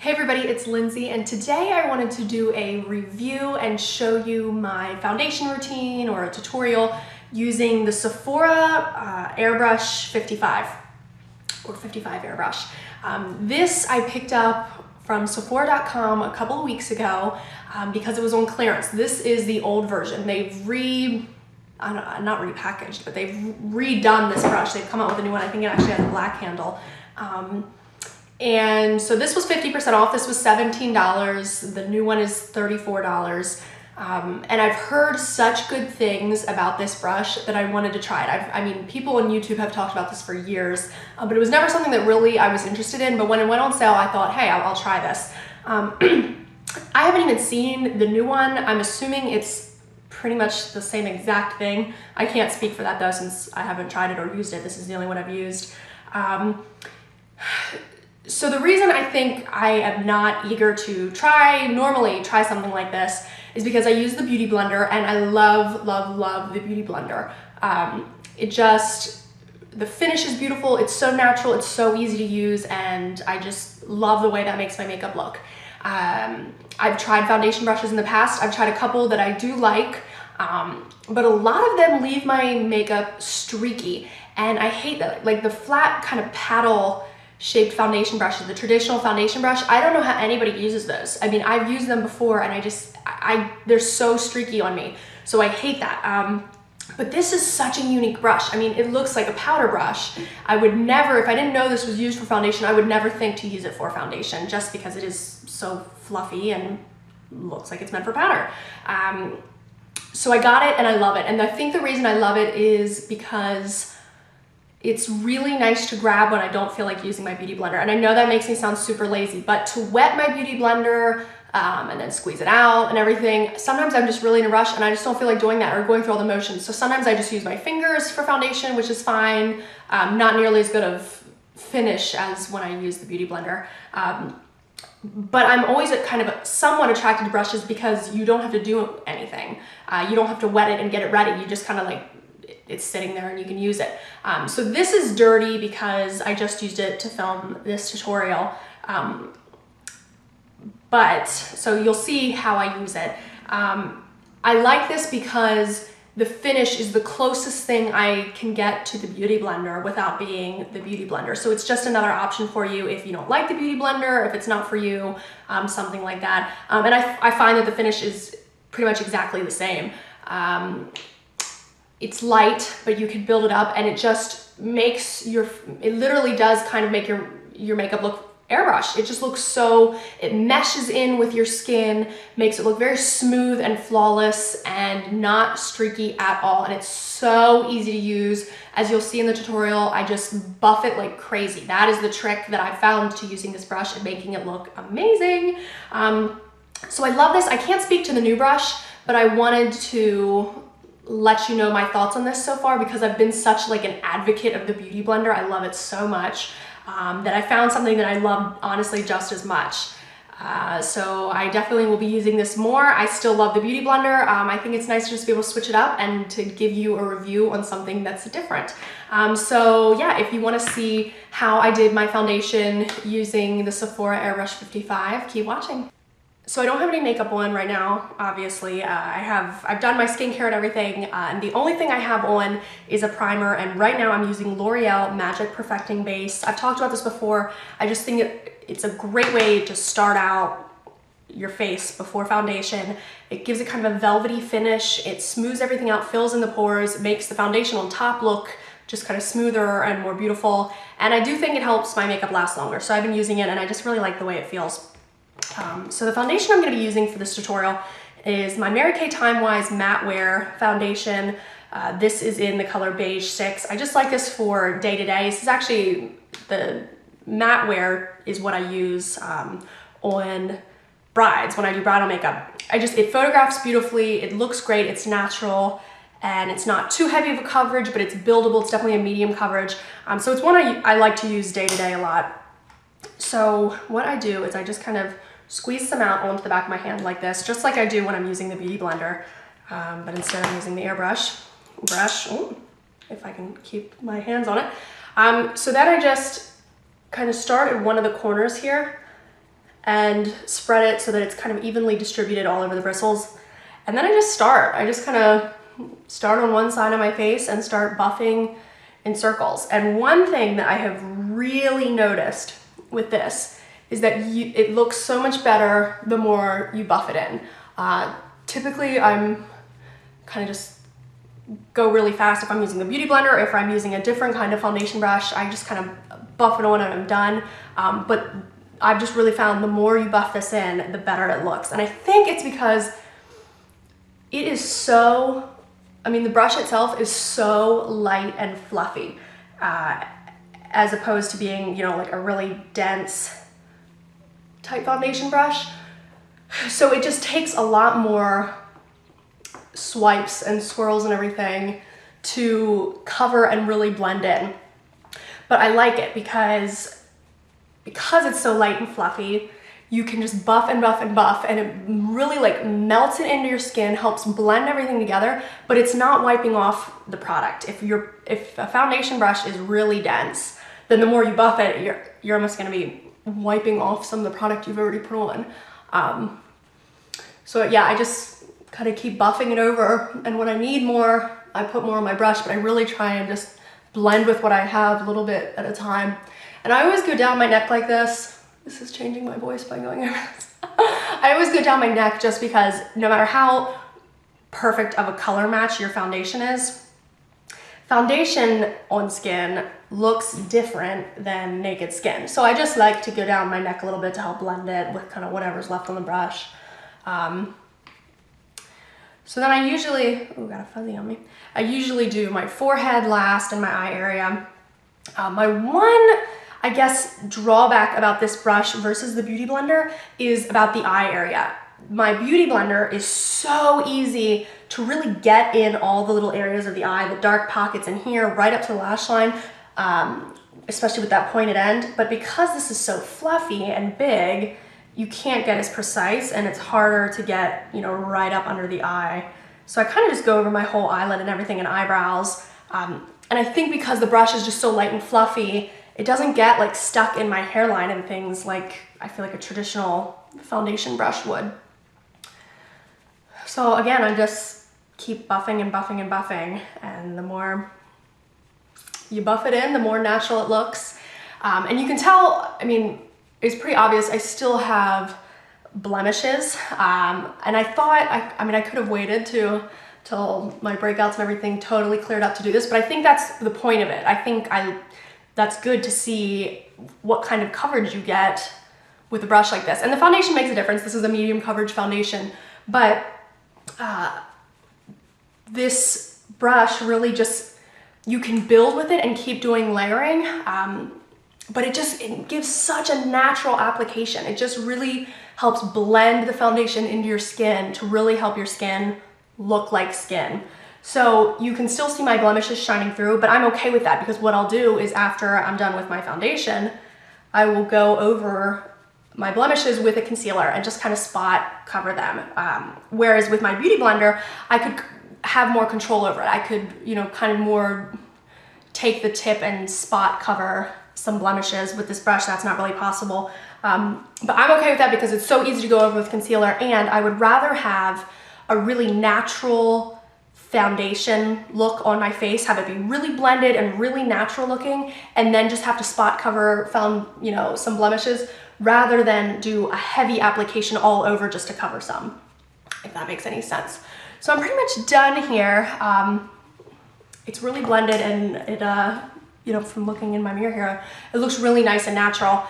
Hey everybody, it's Lindsay, and today I wanted to do a review and show you my foundation routine or a tutorial using the Sephora Airbrush 55 or 55 Airbrush. This I picked up from Sephora.com a couple of weeks ago because it was on clearance. This is the old version. They've not repackaged, but they've redone this brush. They've come out with a new one. I think it actually has a black handle. And so this was 50% off. This was $17. The new one is $34. And I've heard such good things about this brush that I wanted to try it. I mean, people on YouTube have talked about this for years, but it was never something that really I was interested in. But when it went on sale, I thought, hey, I'll try this. I haven't even seen the new one. I'm assuming it's pretty much the same exact thing. I can't speak for that though, since I haven't tried it or used it. This is the only one I've used. So the reason I think I am not eager to normally try something like this is because I use the Beauty Blender, and I love, love, love the Beauty Blender. The finish is beautiful, it's so natural, it's so easy to use, and I just love the way that makes my makeup look. I've tried foundation brushes in the past. I've tried a couple that I do like, but a lot of them leave my makeup streaky, and I hate that. Like the flat kind of paddle shaped foundation brushes, the traditional foundation brush, I don't know how anybody uses those. I mean, I've used them before and they're so streaky on me. So I hate that. But this is such a unique brush. I mean, it looks like a powder brush. I would never, if I didn't know this was used for foundation, I would never think to use it for foundation just because it is so fluffy and looks like it's meant for powder. So I got it and I love it. And I think the reason I love it is because it's really nice to grab when I don't feel like using my Beauty Blender. And I know that makes me sound super lazy, but to wet my Beauty Blender and then squeeze it out and everything, sometimes I'm just really in a rush and I just don't feel like doing that or going through all the motions. So sometimes I just use my fingers for foundation, which is fine. Not nearly as good of finish as when I use the Beauty Blender. But I'm always kind of somewhat attracted to brushes because you don't have to do anything. You don't have to wet it and get it ready. You just kind of like, it's sitting there and you can use it. So this is dirty because I just used it to film this tutorial. So you'll see how I use it. I like this because the finish is the closest thing I can get to the Beauty Blender without being the Beauty Blender. So it's just another option for you if you don't like the Beauty Blender, if it's not for you, something like that. And I find that the finish is pretty much exactly the same. It's light, but you can build it up, and it just makes it literally does kind of make your makeup look airbrush. It just looks it meshes in with your skin, makes it look very smooth and flawless and not streaky at all. And it's so easy to use. As you'll see in the tutorial, I just buff it like crazy. That is the trick that I found to using this brush and making it look amazing. So I love this. I can't speak to the new brush, but I wanted to let you know my thoughts on this so far because I've been such like an advocate of the Beauty Blender. I love it so much that I found something that I love honestly just as much. So I definitely will be using this more. I still love the Beauty Blender. I think it's nice to just be able to switch it up and to give you a review on something that's different. So yeah, if you want to see how I did my foundation using the Sephora Airbrush 55, keep watching. So I don't have any makeup on right now, obviously. I've done my skincare and everything, and the only thing I have on is a primer, and right now I'm using L'Oreal Magic Perfecting Base. I've talked about this before. I just think it's a great way to start out your face before foundation. It gives it kind of a velvety finish. It smooths everything out, fills in the pores, makes the foundation on top look just kind of smoother and more beautiful. And I do think it helps my makeup last longer. So I've been using it and I just really like the way it feels. So the foundation I'm going to be using for this tutorial is my Mary Kay Time Wise Matte Wear Foundation. This is in the color Beige 6. I just like this for day to day. This is actually, the matte wear is what I use on brides when I do bridal makeup. It photographs beautifully, it looks great, it's natural, and it's not too heavy of a coverage, but it's buildable. It's definitely a medium coverage. So it's one I like to use day to day a lot. So what I do is I just kind of squeeze some out onto the back of my hand like this, just like I do when I'm using the Beauty Blender. But instead I'm using the airbrush if I can keep my hands on it. So then I just kind of start at one of the corners here and spread it so that it's kind of evenly distributed all over the bristles. And then I just kind of start on one side of my face and start buffing in circles. And one thing that I have really noticed with this is that it looks so much better the more you buff it in. Typically I'm kind of just go really fast if I'm using a beauty blender, or if I'm using a different kind of foundation brush, I just kind of buff it on and I'm done. But I've just really found the more you buff this in, the better it looks. And I think it's because it is so, I mean, the brush itself is so light and fluffy, as opposed to being, you know, like a really dense type foundation brush. So it just takes a lot more swipes and swirls and everything to cover and really blend in. But I like it because it's so light and fluffy, you can just buff and buff and buff, and it really like melts it into your skin, helps blend everything together, but it's not wiping off the product. If a foundation brush is really dense, then the more you buff it, you're almost gonna be wiping off some of the product you've already put on. So yeah, I just kind of keep buffing it over, and when I need more, I put more on my brush, but I really try and just blend with what I have a little bit at a time. And I always go down my neck like this. This is changing my voice by going over this. I always go down my neck just because no matter how perfect of a color match your foundation is, foundation on skin looks different than naked skin. So I just like to go down my neck a little bit to help blend it with kind of whatever's left on the brush. So then I usually, oh, got a fuzzy on me. I usually do my forehead last and my eye area. My one, I guess, drawback about this brush versus the Beauty Blender is about the eye area. My Beauty Blender is so easy to really get in all the little areas of the eye, the dark pockets in here, right up to the lash line, especially with that pointed end. But because this is so fluffy and big, you can't get as precise, and it's harder to get, you know, right up under the eye. So I kind of just go over my whole eyelid and everything and eyebrows. And I think because the brush is just so light and fluffy, it doesn't get like stuck in my hairline and things like I feel like a traditional foundation brush would. So again, I just keep buffing and buffing and buffing, and the more you buff it in, the more natural it looks. And you can tell, I mean, it's pretty obvious I still have blemishes. And I thought, I could have waited till my breakouts and everything totally cleared up to do this, but I think that's the point of it. I think that's good to see what kind of coverage you get with a brush like this. And the foundation makes a difference. This is a medium coverage foundation, but this brush really just, you can build with it and keep doing layering, but it gives such a natural application. It just really helps blend the foundation into your skin to really help your skin look like skin. So you can still see my blemishes shining through, but I'm okay with that because what I'll do is after I'm done with my foundation, I will go over my blemishes with a concealer and just kind of spot cover them. Whereas with my Beauty Blender, I could have more control over it. I could, you know, kind of more take the tip and spot cover some blemishes. With this brush, that's not really possible. But I'm okay with that because it's so easy to go over with concealer, and I would rather have a really natural foundation look on my face, have it be really blended and really natural looking, and then just have to spot cover some blemishes, rather than do a heavy application all over just to cover some, if that makes any sense. So I'm pretty much done here. It's really blended, and it, from looking in my mirror here, it looks really nice and natural.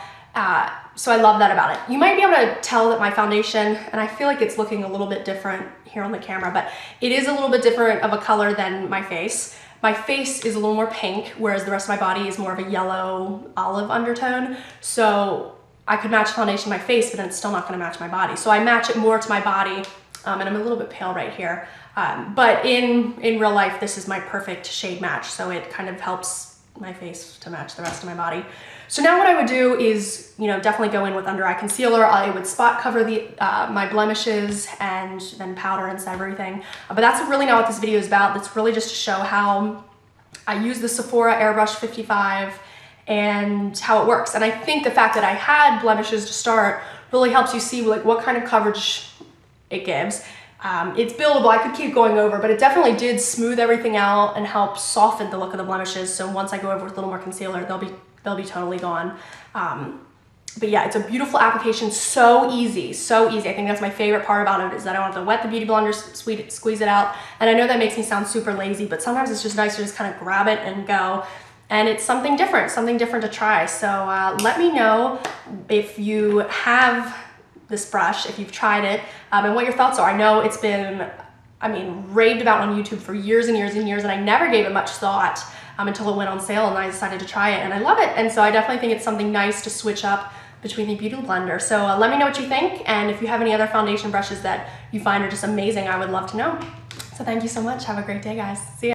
So I love that about it. You might be able to tell that my foundation, and I feel like it's looking a little bit different here on the camera, but it is a little bit different of a color than my face. My face is a little more pink, whereas the rest of my body is more of a yellow olive undertone. So I could match foundation my face, but then it's still not gonna match my body. So I match it more to my body, and I'm a little bit pale right here. But in real life, this is my perfect shade match. So it kind of helps my face to match the rest of my body. So now what I would do is, definitely go in with under eye concealer. I would spot cover my blemishes and then powder and everything. But that's really not what this video is about. That's really just to show how I use the Sephora Airbrush 55 and how it works. And I think the fact that I had blemishes to start really helps you see like what kind of coverage it gives. It's buildable. I could keep going over, but it definitely did smooth everything out and help soften the look of the blemishes. So once I go over with a little more concealer, they'll be totally gone. But yeah, it's a beautiful application, so easy, so easy. I think that's my favorite part about it, is that I don't have to wet the Beauty Blender, squeeze it out. And I know that makes me sound super lazy, but sometimes it's just nice to just kind of grab it and go. And it's something different to try. So let me know if you have this brush, if you've tried it, and what your thoughts are. I know it's been, I mean, raved about on YouTube for years and years and years, and I never gave it much thought until it went on sale and I decided to try it, and I love it. And so I definitely think it's something nice to switch up between the Beauty Blender. So let me know what you think, and if you have any other foundation brushes that you find are just amazing, I would love to know. So thank you so much. Have a great day, guys. See ya.